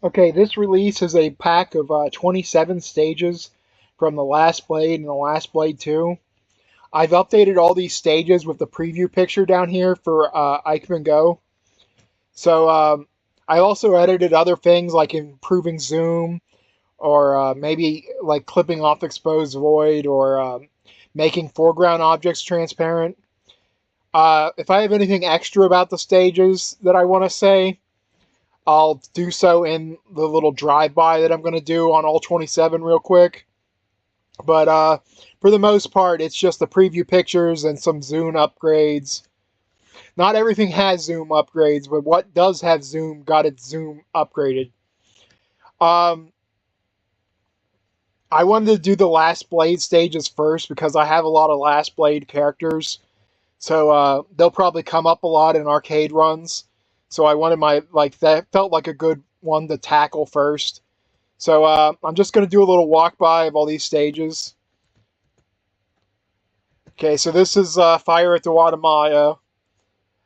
Okay, this release is a pack of 27 stages from the Last Blade and the Last Blade 2. I've updated all these stages with the preview picture down here for Ikemen Go. So I also edited other things like improving zoom or maybe like clipping off exposed void or making foreground objects transparent. If I have anything extra about the stages that I want to say, I'll do so in the little drive-by that I'm going to do on all 27 real quick. But for the most part, it's just the preview pictures and some zoom upgrades. Not everything has zoom upgrades, but what does have zoom got its zoom upgraded. Um, I wanted to do the Last Blade stages first because I have a lot of Last Blade characters. So they'll probably come up a lot in arcade runs. So I wanted that felt like a good one to tackle first. So I'm just going to do a little walk by of all these stages. Okay, so this is Fire at the Guatemala.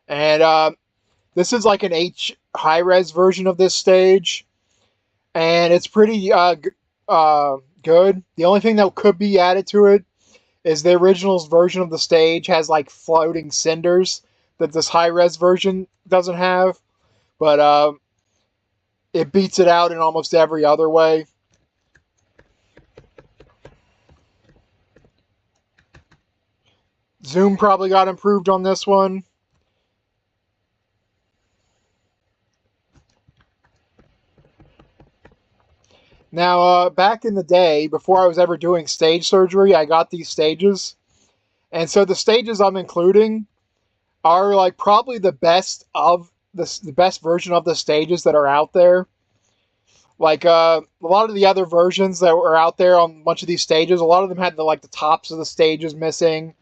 And this is like an H high res version of this stage. And it's pretty good. The only thing that could be added to it is the original version of the stage has like floating cinders that this high res version doesn't have. But it beats it out in almost every other way. Zoom probably got improved on this one. Now, back in the day, before I was ever doing stage surgery, I got these stages. And so the stages I'm including are like probably the best of the best version of the stages that are out there. Like a lot of the other versions that were out there on a bunch of these stages, a lot of them had the tops of the stages missing,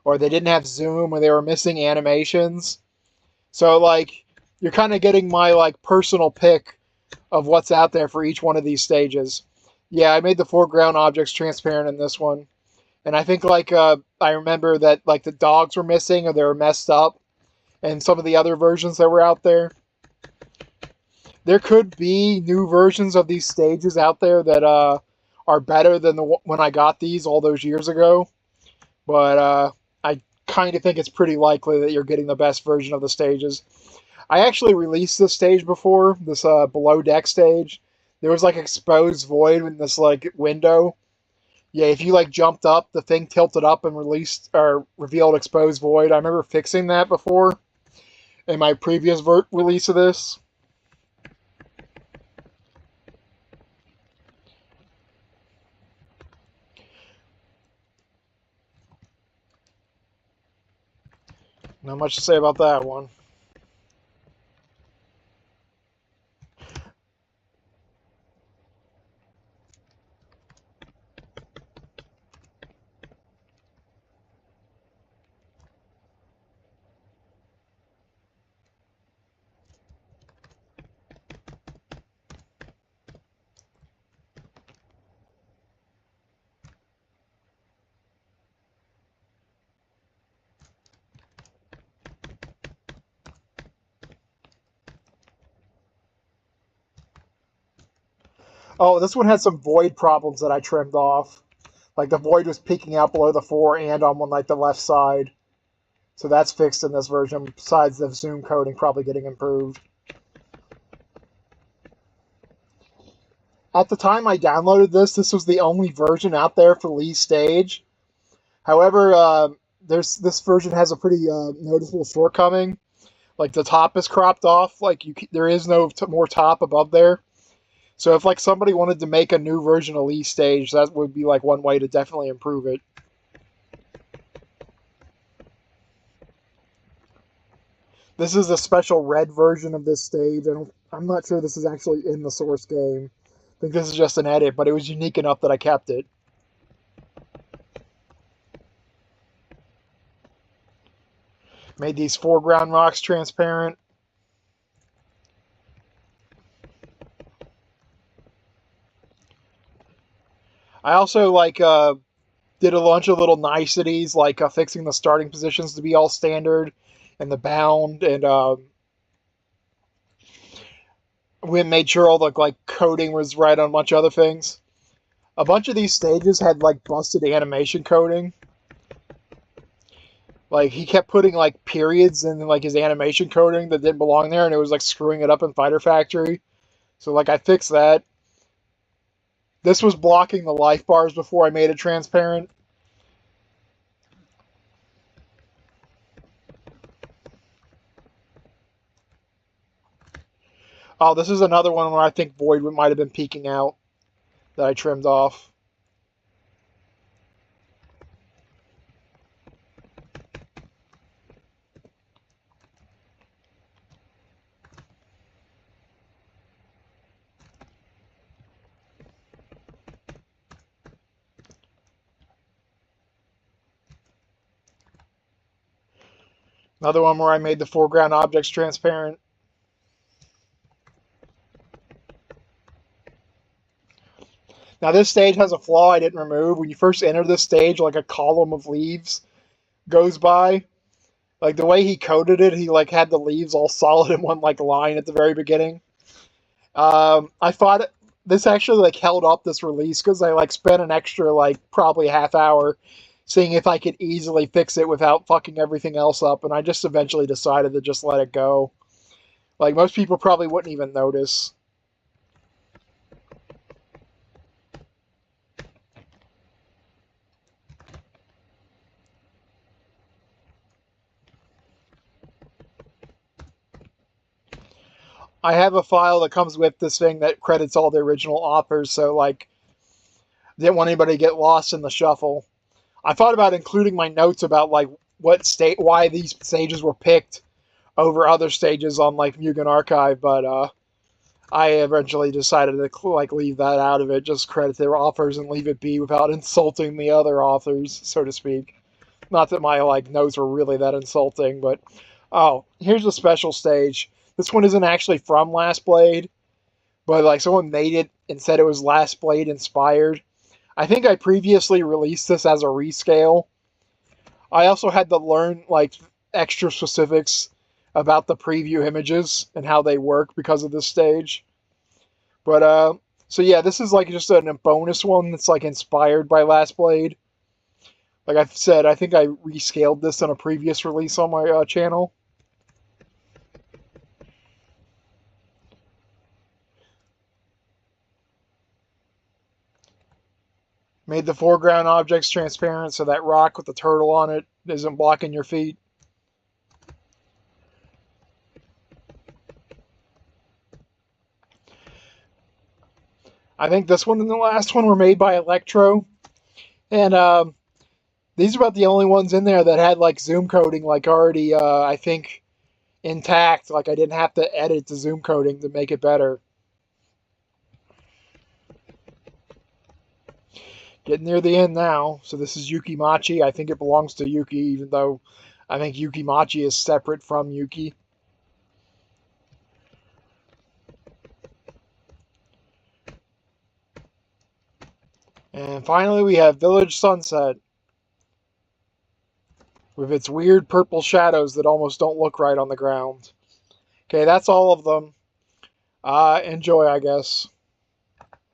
or they didn't have zoom, or they were missing animations. So like you're kind of getting my like personal pick of what's out there for each one of these stages. Yeah, I made the foreground objects transparent in this one, and I think I remember that like the dogs were missing or they were messed up, and some of the other versions that were out there. There could be new versions of these stages out there that are better than when I got these all those years ago, but I kind of think it's pretty likely that you're getting the best version of the stages. I actually released this stage before, this below deck stage. There was like exposed void in this like window. Yeah, if you like jumped up, the thing tilted up and released or revealed exposed void. I remember fixing that before in my previous release of this. Not much to say about that one. Oh, this one had some void problems that I trimmed off. Like the void was peeking out below the floor and on one like the left side. So that's fixed in this version, besides the zoom coding probably getting improved. At the time I downloaded this was the only version out there for Lee's stage. However, there's this version has a pretty noticeable shortcoming. Like the top is cropped off. Like there is no more top above there. So if like somebody wanted to make a new version of Lee's stage, that would be like one way to definitely improve it. This is a special red version of this stage. I'm not sure this is actually in the source game. I think this is just an edit, but it was unique enough that I kept it. Made these foreground rocks transparent. I also did a bunch of little niceties like fixing the starting positions to be all standard and the bound and We made sure all the like coding was right on a bunch of other things. A bunch of these stages had like busted animation coding. Like he kept putting like periods in like his animation coding that didn't belong there, and it was like screwing it up in Fighter Factory. So like I fixed that. This was blocking the life bars before I made it transparent. Oh, this is another one where I think Void might have been peeking out that I trimmed off. Another one where I made the foreground objects transparent. Now this stage has a flaw I didn't remove. When you first enter this stage, like a column of leaves goes by. Like the way he coded it, he like had the leaves all solid in one like line at the very beginning. I thought this actually like held up this release because I like spent an extra like probably half hour seeing if I could easily fix it without fucking everything else up, and I just eventually decided to just let it go. Like most people probably wouldn't even notice. I have a file that comes with this thing that credits all the original authors, so like didn't want anybody to get lost in the shuffle. I thought about including my notes about like what state why these stages were picked over other stages on like Mugen Archive, but I eventually decided to like leave that out of it, just credit their authors and leave it be without insulting the other authors, so to speak. Not that my like notes were really that insulting, but oh, here's a special stage. This one isn't actually from Last Blade, but like someone made it and said it was Last Blade inspired. I think I previously released this as a rescale. I also had to learn like extra specifics about the preview images and how they work because of this stage. But so yeah, this is like just a bonus one that's like inspired by Last Blade. Like I've said, I think I rescaled this in a previous release on my channel. Made the foreground objects transparent so that rock with the turtle on it isn't blocking your feet. I think this one and the last one were made by Electro, and these are about the only ones in there that had like zoom coding like already I think intact. Like I didn't have to edit the zoom coding to make it better. Getting near the end now. So this is Yuki Machi. I think it belongs to Yuki, even though I think Yuki Machi is separate from Yuki. And finally, we have Village Sunset with its weird purple shadows that almost don't look right on the ground. Okay, that's all of them. Enjoy, I guess.